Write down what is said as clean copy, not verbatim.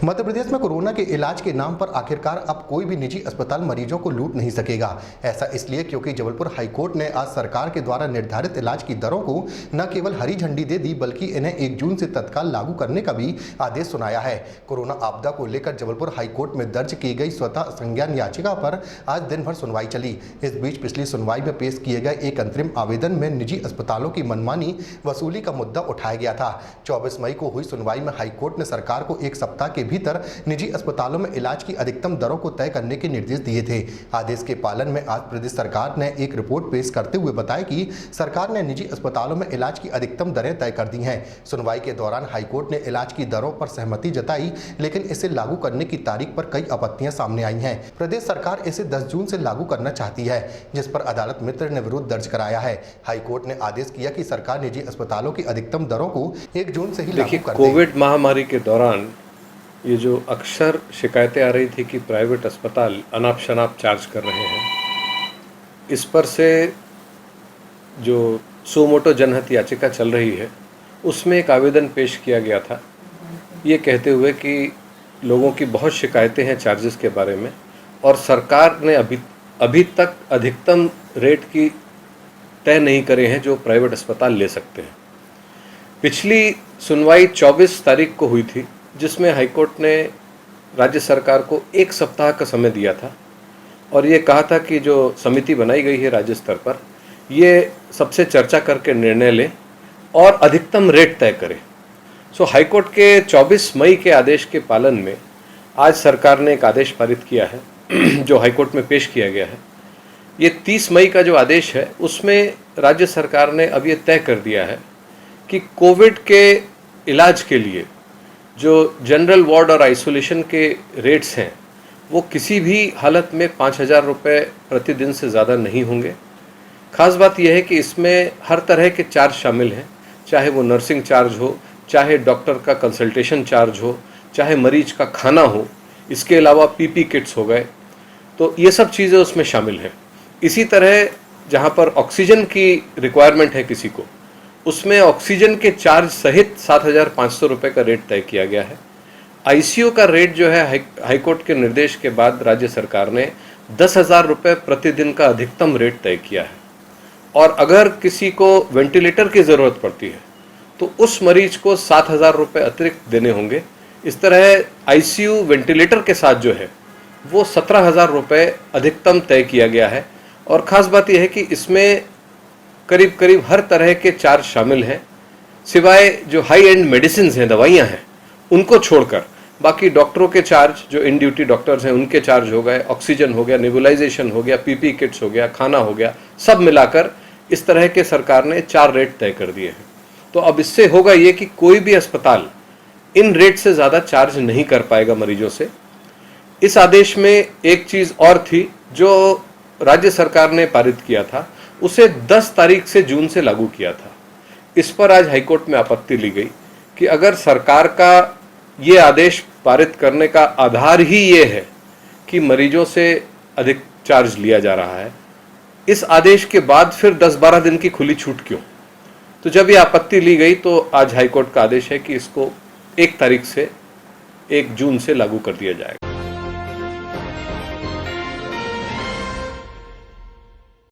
मध्य प्रदेश में कोरोना के इलाज के नाम पर आखिरकार अब कोई भी निजी अस्पताल मरीजों को लूट नहीं सकेगा। ऐसा इसलिए क्योंकि जबलपुर हाईकोर्ट ने आज सरकार के द्वारा निर्धारित इलाज की दरों को न केवल हरी झंडी दे दी बल्कि इन्हें 1 जून से तत्काल लागू करने का भी आदेश सुनाया है। कोरोना आपदा को लेकर जबलपुर हाईकोर्ट में दर्ज की गई स्वतः संज्ञान याचिका पर आज दिन भर सुनवाई चली। इस बीच पिछली सुनवाई में पेश किए गए एक अंतरिम आवेदन में निजी अस्पतालों की मनमानी वसूली का मुद्दा उठाया गया था। 24 मई को हुई सुनवाई में हाईकोर्ट ने सरकार को 1 सप्ताह के भीतर निजी अस्पतालों में इलाज की अधिकतम दरों को तय करने के निर्देश दिए थे। आदेश के पालन में आज प्रदेश सरकार ने एक रिपोर्ट पेश करते हुए बताया कि सरकार ने निजी अस्पतालों में इलाज की अधिकतम दरें तय कर दी हैं। सुनवाई के दौरान हाईकोर्ट ने इलाज की दरों पर सहमति जताई, लेकिन इसे लागू करने की तारीख पर कई आपत्तियां सामने आई हैं। प्रदेश सरकार इसे 10 जून से लागू करना चाहती है, जिस पर अदालत मित्र ने विरोध दर्ज कराया है। हाईकोर्ट ने आदेश किया कि सरकार निजी अस्पतालों की अधिकतम दरों को 1 जून से ही लागू कर दे। कोविड महामारी के दौरान ये जो अक्सर शिकायतें आ रही थी कि प्राइवेट अस्पताल अनाप शनाप चार्ज कर रहे हैं, इस पर से जो सो मोटो जनहित याचिका चल रही है उसमें एक आवेदन पेश किया गया था, ये कहते हुए कि लोगों की बहुत शिकायतें हैं चार्जेस के बारे में और सरकार ने अभी तक अधिकतम रेट की तय नहीं करे हैं जो प्राइवेट अस्पताल ले सकते हैं। पिछली सुनवाई 24 तारीख को हुई थी, जिसमें हाईकोर्ट ने राज्य सरकार को 1 सप्ताह का समय दिया था और ये कहा था कि जो समिति बनाई गई है राज्य स्तर पर, ये सबसे चर्चा करके निर्णय ले और अधिकतम रेट तय करे। हाईकोर्ट के 24 मई के आदेश के पालन में आज सरकार ने एक आदेश पारित किया है जो हाईकोर्ट में पेश किया गया है। ये 30 मई का जो आदेश है उसमें राज्य सरकार ने अब ये तय कर दिया है कि कोविड के इलाज के लिए जो जनरल वार्ड और आइसोलेशन के रेट्स हैं वो किसी भी हालत में 5,000 रुपये प्रतिदिन से ज़्यादा नहीं होंगे। ख़ास बात यह है कि इसमें हर तरह के चार्ज शामिल हैं, चाहे वो नर्सिंग चार्ज हो, चाहे डॉक्टर का कंसल्टेशन चार्ज हो, चाहे मरीज का खाना हो, इसके अलावा पीपी किट्स हो गए, तो ये सब चीज़ें उसमें शामिल हैं। इसी तरह जहाँ पर ऑक्सीजन की रिक्वायरमेंट है किसी को, उसमें ऑक्सीजन के चार्ज सहित 7,500 रुपये का रेट तय किया गया है। आईसीयू का रेट जो है हाईकोर्ट के निर्देश के बाद राज्य सरकार ने 10,000 रुपये प्रतिदिन का अधिकतम रेट तय किया है और अगर किसी को वेंटिलेटर की ज़रूरत पड़ती है तो उस मरीज को 7,000 रुपये अतिरिक्त देने होंगे। इस तरह आईसीयू वेंटिलेटर के साथ जो है वो 17,000 रुपये अधिकतम तय किया गया है और ख़ास बात यह है कि इसमें करीब करीब हर तरह के चार्ज शामिल हैं, सिवाय जो हाई एंड मेडिसिन हैं, दवाइयाँ हैं, उनको छोड़कर बाकी डॉक्टरों के चार्ज, जो इन ड्यूटी डॉक्टर्स हैं उनके चार्ज हो गए, ऑक्सीजन हो गया, नेबुलाइजेशन हो गया, पीपी किट्स हो गया, खाना हो गया, सब मिलाकर इस तरह के सरकार ने 4 रेट तय कर दिए हैं। तो अब इससे होगा ये कि कोई भी अस्पताल इन रेट से ज़्यादा चार्ज नहीं कर पाएगा मरीजों से। इस आदेश में एक चीज़ और थी जो राज्य सरकार ने पारित किया था, उसे 10 तारीख से जून से लागू किया था। इस पर आज हाईकोर्ट में आपत्ति ली गई कि अगर सरकार का ये आदेश पारित करने का आधार ही ये है कि मरीजों से अधिक चार्ज लिया जा रहा है, इस आदेश के बाद फिर 10-12 दिन की खुली छूट क्यों? तो जब ये आपत्ति ली गई तो आज हाईकोर्ट का आदेश है कि इसको 1 तारीख से 1 जून से लागू कर दिया जाएगा।